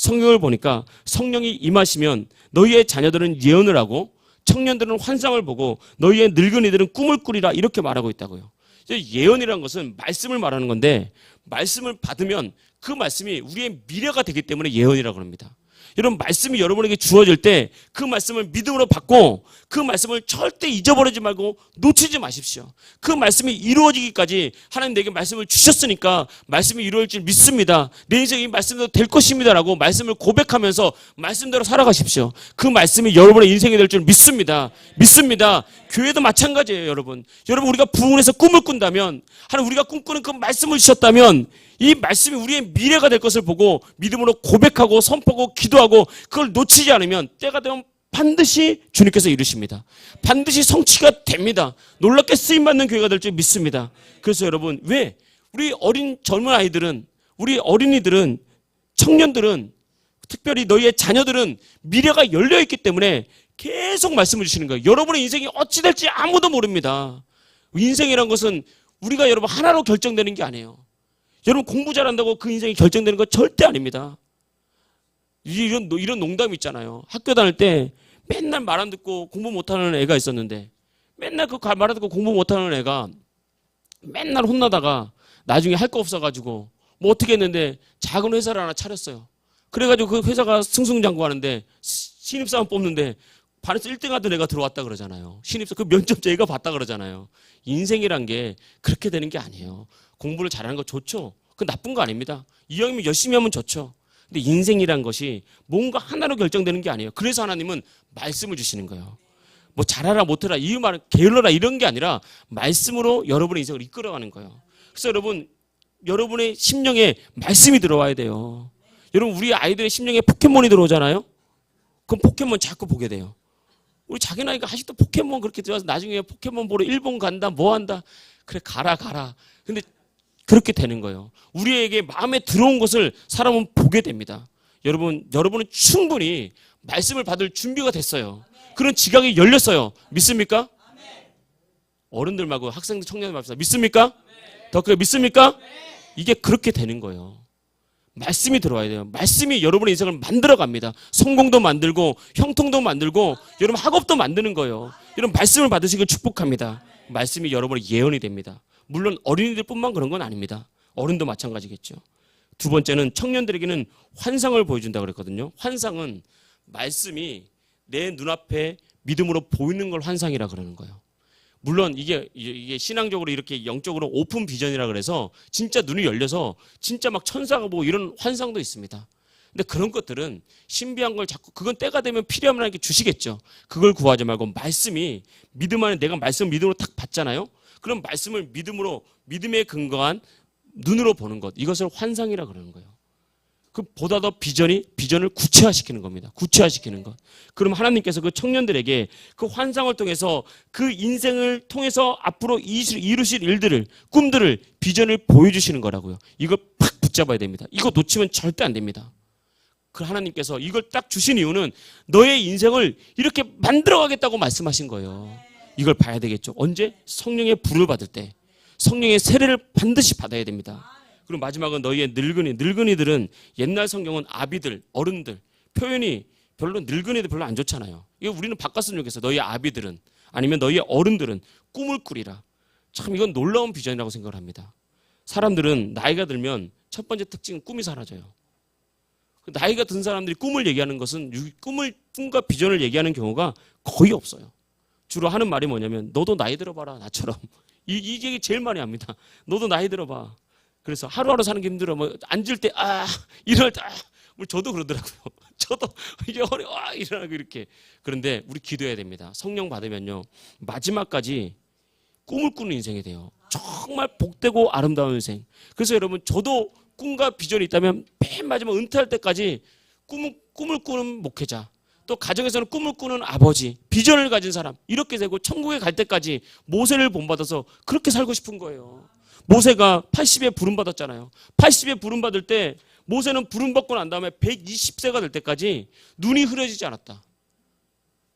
성경을 보니까 성령이 임하시면 너희의 자녀들은 예언을 하고 청년들은 환상을 보고 너희의 늙은이들은 꿈을 꾸리라 이렇게 말하고 있다고요. 예언이라는 것은 말씀을 말하는 건데 말씀을 받으면 그 말씀이 우리의 미래가 되기 때문에 예언이라고 합니다. 여러분 말씀이 여러분에게 주어질 때 그 말씀을 믿음으로 받고 그 말씀을 절대 잊어버리지 말고 놓치지 마십시오. 그 말씀이 이루어지기까지 하나님 내게 말씀을 주셨으니까 말씀이 이루어질 줄 믿습니다. 내 인생이 이 말씀대로 될 것입니다 라고 말씀을 고백하면서 말씀대로 살아가십시오. 그 말씀이 여러분의 인생이 될 줄 믿습니다. 믿습니다. 교회도 마찬가지예요. 여러분 우리가 부흥에서 꿈을 꾼다면 하나님 우리가 꿈꾸는 그 말씀을 주셨다면 이 말씀이 우리의 미래가 될 것을 보고 믿음으로 고백하고 선포하고 기도하고 그걸 놓치지 않으면 때가 되면 반드시 주님께서 이루십니다. 반드시 성취가 됩니다. 놀랍게 쓰임받는 교회가 될 줄 믿습니다. 그래서 여러분 왜 우리 젊은 아이들은 우리 어린이들은 청년들은 특별히 너희의 자녀들은 미래가 열려있기 때문에 계속 말씀을 주시는 거예요. 여러분의 인생이 어찌 될지 아무도 모릅니다. 인생이란 것은 우리가 여러분 하나로 결정되는 게 아니에요. 여러분 공부 잘한다고 그 인생이 결정되는 건 절대 아닙니다. 이런 농담이 있잖아요. 학교 다닐 때 맨날 말 안 듣고 공부 못하는 애가 있었는데 맨날 그 말 안 듣고 공부 못하는 애가 맨날 혼나다가 나중에 할 거 없어가지고 뭐 어떻게 했는데 작은 회사를 하나 차렸어요. 그래가지고 그 회사가 승승장구하는데 신입사원 뽑는데 반에서 1등 하던 애가 들어왔다 그러잖아요. 신입사 그 면접자 애가 봤다 그러잖아요. 인생이란 게 그렇게 되는 게 아니에요. 공부를 잘하는 거 좋죠. 그 나쁜 거 아닙니다. 이왕이면 열심히 하면 좋죠. 근데 인생이란 것이 뭔가 하나로 결정되는 게 아니에요. 그래서 하나님은 말씀을 주시는 거예요. 뭐 잘하라 못해라 이 말은 게을러라 이런 게 아니라 말씀으로 여러분의 인생을 이끌어가는 거예요. 그래서 여러분의 심령에 말씀이 들어와야 돼요. 여러분 우리 아이들의 심령에 포켓몬이 들어오잖아요. 그럼 포켓몬 자꾸 보게 돼요. 우리 자기 나이가 아직도 포켓몬 그렇게 들어와서 나중에 포켓몬 보러 일본 간다 뭐 한다 그래 가라 근데 그렇게 되는 거예요. 우리에게 마음에 들어온 것을 사람은 보게 됩니다. 여러분은 충분히 말씀을 받을 준비가 됐어요. 그런 지각이 열렸어요. 믿습니까? 어른들 말고 학생들 청년들 말고 믿습니까? 더 크게 믿습니까? 이게 그렇게 되는 거예요. 말씀이 들어와야 돼요. 말씀이 여러분의 인생을 만들어갑니다. 성공도 만들고 형통도 만들고 여러분 학업도 만드는 거예요. 여러분 말씀을 받으시길 축복합니다. 말씀이 여러분의 예언이 됩니다. 물론 어린이들뿐만 그런 건 아닙니다. 어른도 마찬가지겠죠. 두 번째는 청년들에게는 환상을 보여준다고 그랬거든요. 환상은 말씀이 내 눈앞에 믿음으로 보이는 걸 환상이라 그러는 거예요. 물론 이게 신앙적으로 이렇게 영적으로 오픈 비전이라 그래서 진짜 눈이 열려서 진짜 막 천사가 보고 이런 환상도 있습니다. 근데 그런 것들은 신비한 걸 자꾸 그건 때가 되면 필요하면 하나님께 주시겠죠. 그걸 구하지 말고 말씀이 믿음 안에 내가 말씀을 믿음으로 딱 받잖아요. 그럼 말씀을 믿음에 근거한 눈으로 보는 것 이것을 환상이라 그러는 거예요. 그 보다 더 비전을 구체화시키는 겁니다. 구체화시키는 것. 그럼 하나님께서 그 청년들에게 그 환상을 통해서 그 인생을 통해서 앞으로 이루실 일들을 꿈들을 비전을 보여주시는 거라고요. 이걸 팍 붙잡아야 됩니다. 이거 놓치면 절대 안 됩니다. 그 하나님께서 이걸 딱 주신 이유는 너의 인생을 이렇게 만들어가겠다고 말씀하신 거예요. 이걸 봐야 되겠죠. 언제? 성령의 불을 받을 때. 성령의 세례를 반드시 받아야 됩니다. 그리고 마지막은 너희의 늙은이들은 옛날 성경은 아비들, 어른들 표현이 별로 늙은이들 별로 안 좋잖아요. 이거 우리는 바꿨으면 좋겠어. 너희의 아비들은 아니면 너희의 어른들은 꿈을 꾸리라. 참 이건 놀라운 비전이라고 생각을 합니다. 사람들은 나이가 들면 첫 번째 특징은 꿈이 사라져요. 나이가 든 사람들이 꿈을 얘기하는 것은 꿈과 비전을 얘기하는 경우가 거의 없어요. 주로 하는 말이 뭐냐면 너도 나이 들어봐라 나처럼. 이게 제일 많이 합니다. 너도 나이 들어봐. 그래서 하루하루 사는 게 힘들어. 뭐 앉을 때 이럴 때 저도 그러더라고요. 저도 이게 어려워 일어나고 이렇게. 그런데 우리 기도해야 됩니다. 성령 받으면요 마지막까지 꿈을 꾸는 인생이 돼요. 정말 복되고 아름다운 인생. 그래서 여러분 저도 꿈과 비전이 있다면 맨 마지막 은퇴할 때까지 꿈을 꾸는 목회자, 또 가정에서는 꿈을 꾸는 아버지, 비전을 가진 사람 이렇게 되고 천국에 갈 때까지 모세를 본받아서 그렇게 살고 싶은 거예요. 모세가 80에 부름받았잖아요. 80에 부름받을 때 모세는 부름받고 난 다음에 120세가 될 때까지 눈이 흐려지지 않았다.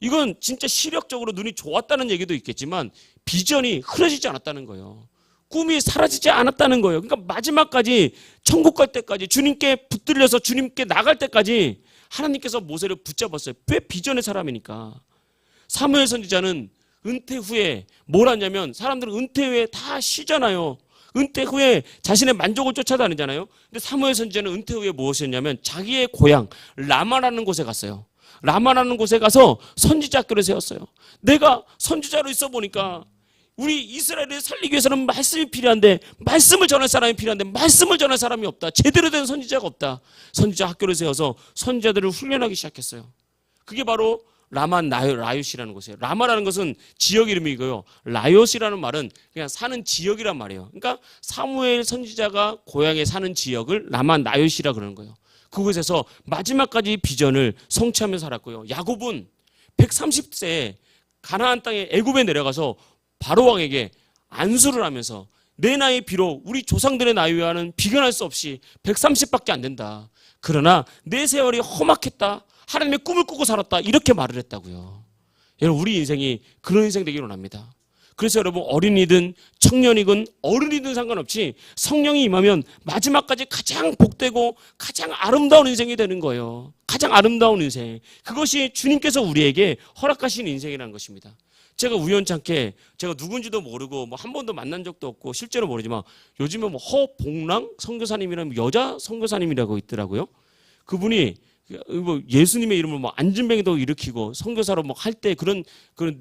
이건 진짜 시력적으로 눈이 좋았다는 얘기도 있겠지만 비전이 흐려지지 않았다는 거예요. 꿈이 사라지지 않았다는 거예요. 그러니까 마지막까지 천국 갈 때까지 주님께 붙들려서 주님께 나갈 때까지 하나님께서 모세를 붙잡았어요. 왜 비전의 사람이니까. 사무엘 선지자는 은퇴 후에 뭘 하냐면 사람들은 은퇴 후에 다 쉬잖아요. 은퇴 후에 자신의 만족을 쫓아다니잖아요. 근데 사무엘 선지자는 은퇴 후에 무엇이었냐면 자기의 고향 라마라는 곳에 갔어요. 라마라는 곳에 가서 선지자 학교를 세웠어요. 내가 선지자로 있어 보니까 우리 이스라엘을 살리기 위해서는 말씀이 필요한데 말씀을 전할 사람이 필요한데 말씀을 전할 사람이 없다. 제대로 된 선지자가 없다. 선지자 학교를 세워서 선지자들을 훈련하기 시작했어요. 그게 바로 라마 라요시라는 곳이에요. 라마라는 것은 지역 이름이고요. 라요시라는 말은 그냥 사는 지역이란 말이에요. 그러니까 사무엘 선지자가 고향에 사는 지역을 라마 라요시라 그러는 거예요. 그곳에서 마지막까지 비전을 성취하며 살았고요. 야곱은 130세에 가나안 땅에 애굽에 내려가서 바로 왕에게 안수를 하면서 내 나이 비록 우리 조상들의 나이와는 비교할 수 없이 130밖에 안 된다. 그러나 내 세월이 험악했다. 하나님의 꿈을 꾸고 살았다. 이렇게 말을 했다고요. 여러분 우리 인생이 그런 인생 되기를 원합니다. 그래서 여러분 어린이든 청년이든 어른이든 상관없이 성령이 임하면 마지막까지 가장 복되고 가장 아름다운 인생이 되는 거예요. 가장 아름다운 인생. 그것이 주님께서 우리에게 허락하신 인생이라는 것입니다. 제가 우연찮게 제가 누군지도 모르고 뭐 한 번도 만난 적도 없고 실제로 모르지만 요즘에 뭐 허봉랑 선교사님이라는 여자 선교사님이라고 있더라고요. 그분이 뭐 예수님의 이름을 뭐 안진뱅이도 일으키고 선교사로 뭐 할 때 그런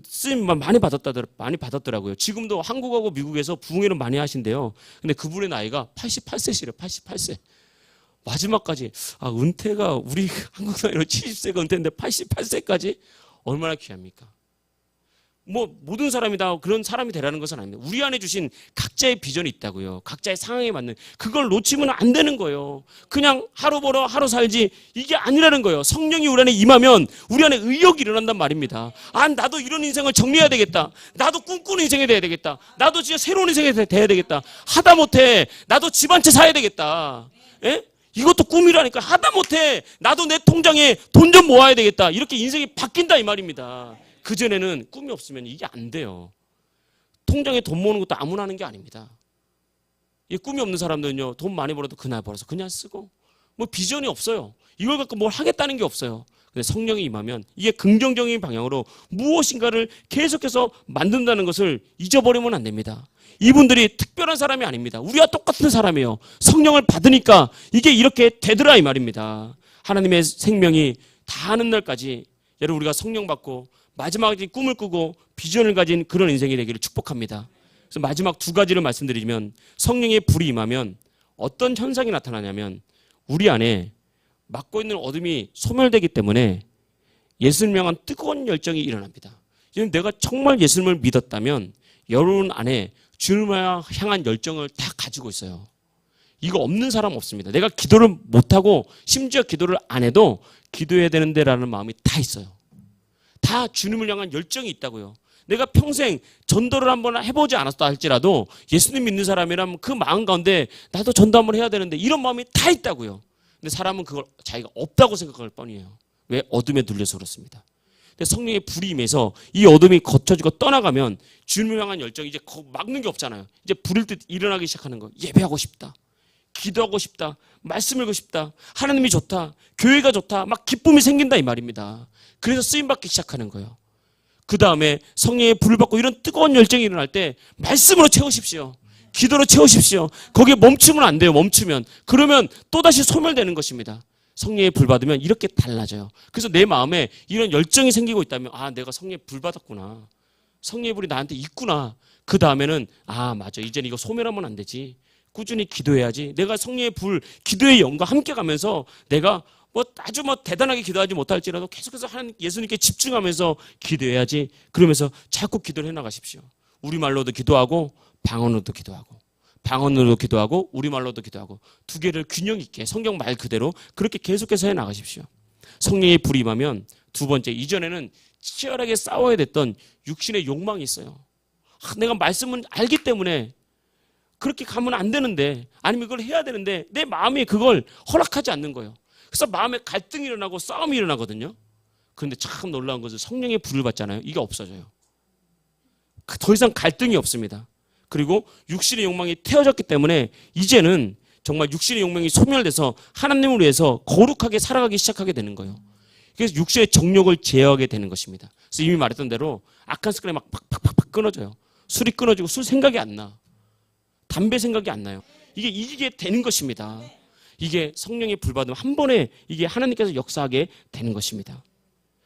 쓰임 많이 받았더라고요. 지금도 한국하고 미국에서 부흥회를 많이 하신대요. 근데 그분의 나이가 88세시래요. 88세. 마지막까지 은퇴가 우리 한국 나이로 70세가 은퇴인데 88세까지 얼마나 귀합니까? 뭐 모든 사람이 다 그런 사람이 되라는 것은 아닙니다. 우리 안에 주신 각자의 비전이 있다고요. 각자의 상황에 맞는 그걸 놓치면 안 되는 거예요. 그냥 하루 벌어 하루 살지 이게 아니라는 거예요. 성령이 우리 안에 임하면 우리 안에 의욕이 일어난단 말입니다. 나도 이런 인생을 정리해야 되겠다. 나도 꿈꾸는 인생이 돼야 되겠다. 나도 진짜 새로운 인생이 돼야 되겠다. 하다못해 나도 집 한 채 사야 되겠다. 예? 이것도 꿈이라니까. 하다못해 나도 내 통장에 돈 좀 모아야 되겠다. 이렇게 인생이 바뀐다 이 말입니다. 그전에는 꿈이 없으면 이게 안 돼요. 통장에 돈 모으는 것도 아무나 하는 게 아닙니다. 이 꿈이 없는 사람들은요, 돈 많이 벌어도 그날 벌어서 그냥 쓰고, 뭐 비전이 없어요. 이걸 갖고 뭘 하겠다는 게 없어요. 근데 성령이 임하면 이게 긍정적인 방향으로 무엇인가를 계속해서 만든다는 것을 잊어버리면 안 됩니다. 이분들이 특별한 사람이 아닙니다. 우리와 똑같은 사람이에요. 성령을 받으니까 이게 이렇게 되더라 이 말입니다. 하나님의 생명이 다 하는 날까지 여러분 우리가 성령 받고 마지막에 꿈을 꾸고 비전을 가진 그런 인생이 되기를 축복합니다. 그래서 마지막 두 가지를 말씀드리면 성령의 불이 임하면 어떤 현상이 나타나냐면 우리 안에 막고 있는 어둠이 소멸되기 때문에 예수님을 향한 뜨거운 열정이 일어납니다. 내가 정말 예수님을 믿었다면 여러분 안에 주님을 향한 열정을 다 가지고 있어요. 이거 없는 사람 없습니다. 내가 기도를 못하고 심지어 기도를 안 해도 기도해야 되는데라는 마음이 다 있어요. 다 주님을 향한 열정이 있다고요. 내가 평생 전도를 한번 해보지 않았다 할지라도 예수님 믿는 사람이라면 그 마음 가운데 나도 전도 한번 해야 되는데 이런 마음이 다 있다고요. 근데 사람은 그걸 자기가 없다고 생각할 뻔이에요. 왜? 어둠에 눌려서 그렇습니다. 근데 성령의 불이 임해서 이 어둠이 거쳐지고 떠나가면 주님을 향한 열정이 이제 막는 게 없잖아요. 이제 불일 듯 일어나기 시작하는 거예요. 예배하고 싶다. 기도하고 싶다. 말씀 읽고 싶다. 하나님이 좋다. 교회가 좋다. 막 기쁨이 생긴다 이 말입니다. 그래서 쓰임받기 시작하는 거예요. 그 다음에 성령의 불을 받고 이런 뜨거운 열정이 일어날 때 말씀으로 채우십시오. 기도로 채우십시오. 거기에 멈추면 안 돼요. 멈추면. 그러면 또다시 소멸되는 것입니다. 성령의 불 받으면 이렇게 달라져요. 그래서 내 마음에 이런 열정이 생기고 있다면 내가 성령의 불 받았구나. 성령의 불이 나한테 있구나. 그 다음에는 맞아. 이제는 이거 소멸하면 안 되지. 꾸준히 기도해야지. 내가 성령의 불, 기도의 영과 함께 가면서 내가 아주 대단하게 기도하지 못할지라도 계속해서 하나님 예수님께 집중하면서 기도해야지. 그러면서 자꾸 기도를 해나가십시오. 우리말로도 기도하고 방언으로도 기도하고 방언으로도 기도하고 우리말로도 기도하고 두 개를 균형 있게 성경 말 그대로 그렇게 계속해서 해나가십시오. 성령의 불이 임하면 두 번째, 이전에는 치열하게 싸워야 됐던 육신의 욕망이 있어요. 내가 말씀은 알기 때문에 그렇게 가면 안 되는데 아니면 이걸 해야 되는데 내 마음이 그걸 허락하지 않는 거예요. 그래서 마음에 갈등이 일어나고 싸움이 일어나거든요. 그런데 참 놀라운 것은 성령의 불을 받잖아요. 이게 없어져요. 더 이상 갈등이 없습니다. 그리고 육신의 욕망이 태워졌기 때문에 이제는 정말 육신의 욕망이 소멸돼서 하나님을 위해서 거룩하게 살아가기 시작하게 되는 거예요. 그래서 육신의 정욕을 제어하게 되는 것입니다. 그래서 이미 말했던 대로 악한 습관이 막 팍팍팍 끊어져요. 술이 끊어지고 술 생각이 안 나. 담배 생각이 안 나요. 이게 되는 것입니다. 이게 성령의 불받음 한 번에 이게 하나님께서 역사하게 되는 것입니다.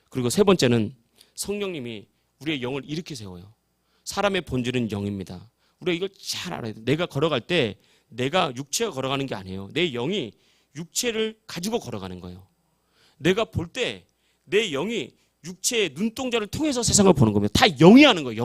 그리고 세 번째는 성령님이 우리의 영을 이렇게 세워요. 사람의 본질은 영입니다. 우리가 이걸 잘 알아야 돼요. 내가 걸어갈 때 내가 육체가 걸어가는 게 아니에요. 내 영이 육체를 가지고 걸어가는 거예요. 내가 볼 때 내 영이 육체의 눈동자를 통해서 세상을 보는 겁니다. 다 영이 하는 거예요.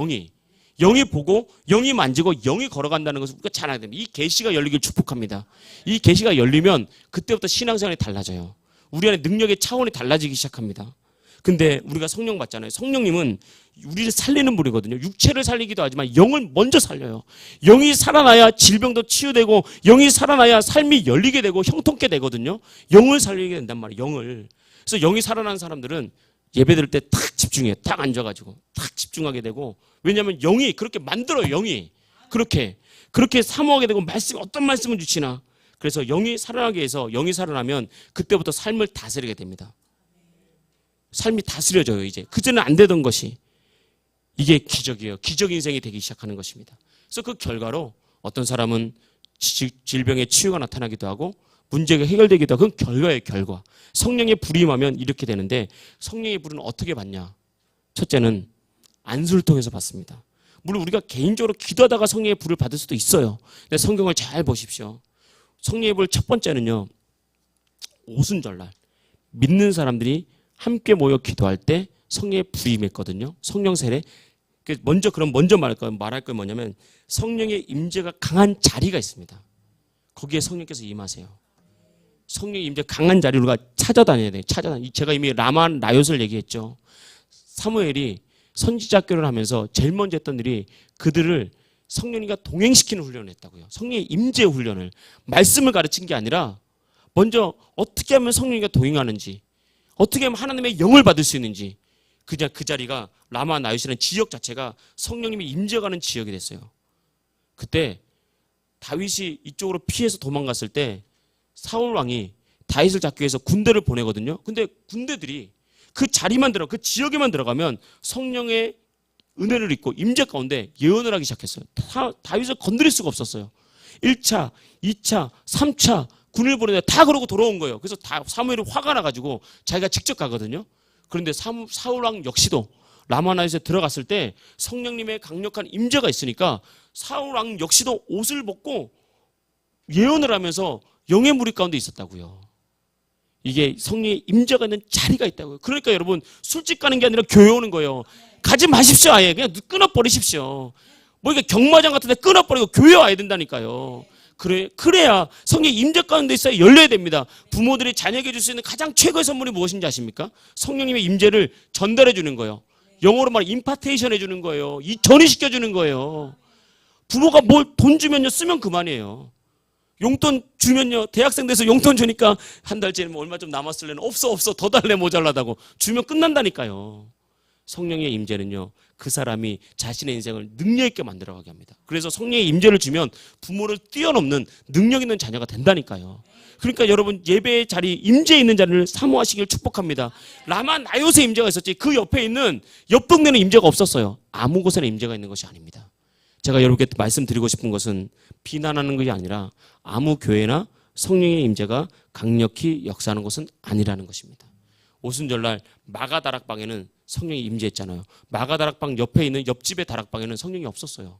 영이 보고 영이 만지고 영이 걸어간다는 것을 우리가 잘 알아야 됩니다. 이 계시가 열리길 축복합니다. 이 계시가 열리면 그때부터 신앙생활이 달라져요. 우리 안에 능력의 차원이 달라지기 시작합니다. 근데 우리가 성령 받잖아요. 성령님은 우리를 살리는 분이거든요. 육체를 살리기도 하지만 영을 먼저 살려요. 영이 살아나야 질병도 치유되고 영이 살아나야 삶이 열리게 되고 형통케 되거든요. 영을 살리게 된단 말이에요. 영을. 그래서 영이 살아난 사람들은 예배 드릴 때 탁 집중해요. 딱 앉아가지고 탁 집중하게 되고, 왜냐하면 영이 그렇게 만들어요. 영이 그렇게 사모하게 되고, 어떤 말씀을 주시나. 그래서 영이 살아나게 해서 영이 살아나면 그때부터 삶을 다스리게 됩니다. 삶이 다스려져요. 이제 그전에는 안 되던 것이 이게 기적이에요. 기적 인생이 되기 시작하는 것입니다. 그래서 그 결과로 어떤 사람은 질병의 치유가 나타나기도 하고 문제가 해결되기도 하고, 그건 결과예요. 결과. 성령의 불이 임하면 이렇게 되는데, 성령의 불은 어떻게 받냐? 첫째는 안수를 통해서 받습니다. 물론 우리가 개인적으로 기도하다가 성령의 불을 받을 수도 있어요. 근데 성경을 잘 보십시오. 성령의 불 첫 번째는요, 오순절날 믿는 사람들이 함께 모여 기도할 때 성령의 불이 임했거든요. 성령 세례. 먼저 말할 건 뭐냐면, 성령의 임재가 강한 자리가 있습니다. 거기에 성령께서 임하세요. 성령의 임재 강한 자리를 우리가 찾아다녀야 돼요. 제가 이미 라만 나요스를 얘기했죠. 사무엘이 선지자 학교를 하면서 제일 먼저 했던 일이 그들을 성령님과 동행시키는 훈련을 했다고요. 성령의 임재 훈련을. 말씀을 가르친 게 아니라 먼저 어떻게 하면 성령님과 동행하는지, 어떻게 하면 하나님의 영을 받을 수 있는지, 그냥 그 자리가 라마 나요스라는 지역 자체가 성령님이 임재가는 지역이 됐어요. 그때 다윗이 이쪽으로 피해서 도망갔을 때 사울 왕이 다윗을 잡기 위해서 군대를 보내거든요. 근데 군대들이 그 자리만 그 지역에만 들어가면 성령의 은혜를 입고 임재 가운데 예언을 하기 시작했어요. 다윗을 건드릴 수가 없었어요. 1차, 2차, 3차 군을 보내는데 다 그러고 돌아온 거예요. 그래서 사무엘이 화가 나가지고 자기가 직접 가거든요. 그런데 사울 왕 역시도 라마나에서 들어갔을 때 성령님의 강력한 임재가 있으니까 사울 왕 역시도 옷을 벗고 예언을 하면서 영의 무리 가운데 있었다고요. 이게 성령의 임재가 있는 자리가 있다고요. 그러니까 여러분, 술집 가는 게 아니라 교회 오는 거예요. 가지 마십시오. 아예 그냥 끊어버리십시오. 뭐 이게 경마장 같은 데 끊어버리고 교회 와야 된다니까요. 그래야 성령의 임재 가운데 있어야 열려야 됩니다. 부모들이 자녀에게 줄 수 있는 가장 최고의 선물이 무엇인지 아십니까? 성령님의 임재를 전달해 주는 거예요. 영어로 말하면 임파테이션 해주는 거예요. 전이시켜 주는 거예요. 부모가 뭘 돈 주면요, 쓰면 그만이에요. 용돈 주면요, 대학생 돼서 용돈 주니까 한 달째는 뭐 얼마 좀 남았을래는 없어 더 달래 모자라다고 주면 끝난다니까요. 성령의 임재는요, 그 사람이 자신의 인생을 능력 있게 만들어가게 합니다. 그래서 성령의 임재를 주면 부모를 뛰어넘는 능력 있는 자녀가 된다니까요. 그러니까 여러분, 예배의 자리, 임재 있는 자리를 사모하시길 축복합니다. 라마 나요스의 임재가 있었지, 그 옆에 있는 옆 동네는 임재가 없었어요. 아무 곳에나 임재가 있는 것이 아닙니다. 제가 여러분께 말씀드리고 싶은 것은 비난하는 것이 아니라 아무 교회나 성령의 임재가 강력히 역사하는 곳은 아니라는 것입니다. 오순절날 마가 다락방에는 성령이 임재했잖아요. 마가 다락방 옆에 있는 옆집의 다락방에는 성령이 없었어요.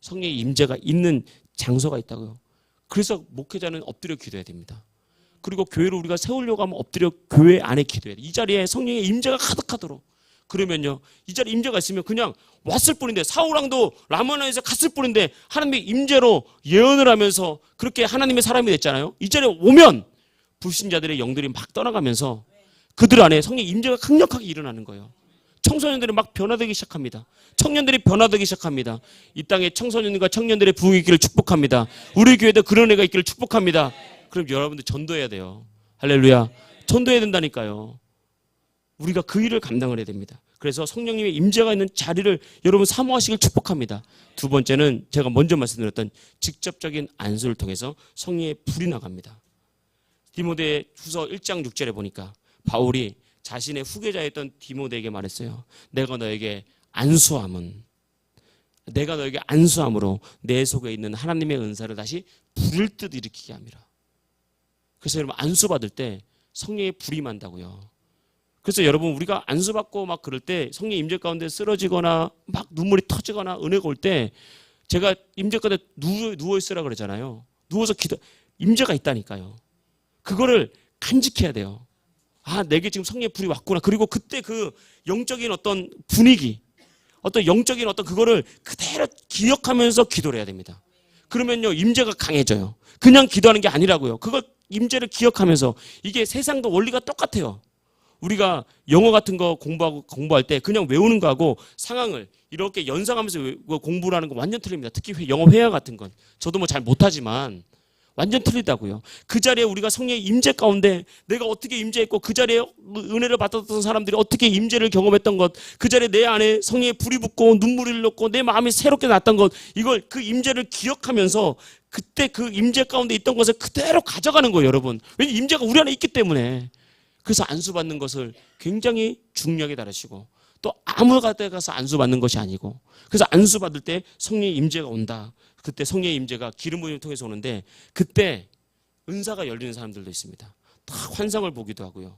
성령의 임재가 있는 장소가 있다고요. 그래서 목회자는 엎드려 기도해야 됩니다. 그리고 교회를 우리가 세우려고 하면 엎드려 교회 안에 기도해야 돼요. 이 자리에 성령의 임재가 가득하도록. 그러면요, 이 자리에 임재가 있으면 그냥 왔을 뿐인데, 사울왕도 라마나에서 갔을 뿐인데 하나님의 임재로 예언을 하면서 그렇게 하나님의 사람이 됐잖아요. 이 자리에 오면 불신자들의 영들이 막 떠나가면서 그들 안에 성령의 임재가 강력하게 일어나는 거예요. 청소년들이 막 변화되기 시작합니다. 청년들이 변화되기 시작합니다. 이 땅에 청소년과 청년들의 부흥이 있기를 축복합니다. 우리 교회도 그런 애가 있기를 축복합니다. 그럼 여러분들 전도해야 돼요. 할렐루야. 전도해야 된다니까요. 우리가 그 일을 감당을 해야 됩니다. 그래서 성령님의 임재가 있는 자리를 여러분 사모하시길 축복합니다. 두 번째는 제가 먼저 말씀드렸던 직접적인 안수를 통해서 성령의 불이 나갑니다. 디모데후서 1장 6절에 보니까 바울이 자신의 후계자였던 디모데에게 말했어요. 내가 너에게 안수함으로 내 속에 있는 하나님의 은사를 다시 불을 듯 일으키게 함이라. 그래서 여러분 안수 받을 때 성령의 불이 만다고요. 그래서 여러분 우리가 안수 받고 막 그럴 때 성령 임재 가운데 쓰러지거나 막 눈물이 터지거나 은혜가 올 때 제가 임재 가운데 누워 있으라 그러잖아요. 누워서 임재가 있다니까요. 그거를 간직해야 돼요. 아, 내게 지금 성령의 불이 왔구나. 그리고 그때 그 영적인 어떤 분위기, 어떤 영적인 어떤 그거를 그대로 기억하면서 기도를 해야 됩니다. 그러면요 임재가 강해져요. 그냥 기도하는 게 아니라고요. 그걸 임재를 기억하면서 이게 세상과 원리가 똑같아요. 우리가 영어 같은 거 공부할 때 그냥 외우는 거하고 상황을 이렇게 연상하면서 공부를 하는 거 완전 틀립니다. 특히 영어 회화 같은 건 저도 뭐 잘 못하지만 완전 틀리다고요. 그 자리에 우리가 성령의 임재 가운데 내가 어떻게 임재했고 그 자리에 은혜를 받았던 사람들이 어떻게 임재를 경험했던 것, 그 자리에 내 안에 성령의 불이 붙고 눈물이 흘렀고 내 마음이 새롭게 났던 것, 이걸 그 임재를 기억하면서 그때 그 임재 가운데 있던 것을 그대로 가져가는 거예요, 여러분. 왜냐하면 임재가 우리 안에 있기 때문에. 그래서 안수받는 것을 굉장히 중요하게 다루시고 또 아무 데 가서 안수받는 것이 아니고, 그래서 안수받을 때 성령의 임재가 온다. 그때 성령의 임재가 기름 부음을 통해서 오는데 그때 은사가 열리는 사람들도 있습니다. 다 환상을 보기도 하고요.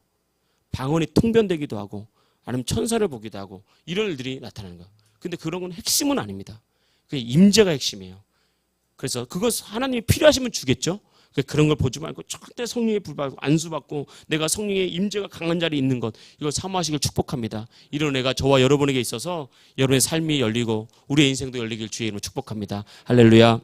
방언이 통변되기도 하고 아니면 천사를 보기도 하고 이런 일들이 나타나는 거예요. 근데 그런 건 핵심은 아닙니다. 그게 임재가 핵심이에요. 그래서 그것 하나님이 필요하시면 주겠죠. 그런 걸 보지 말고 절대 성령의 불 받고 안수받고 내가 성령의 임재가 강한 자리에 있는 것, 이걸 사모하시길 축복합니다. 이런 은혜가 저와 여러분에게 있어서 여러분의 삶이 열리고 우리의 인생도 열리길 주의 이름으로 축복합니다. 할렐루야.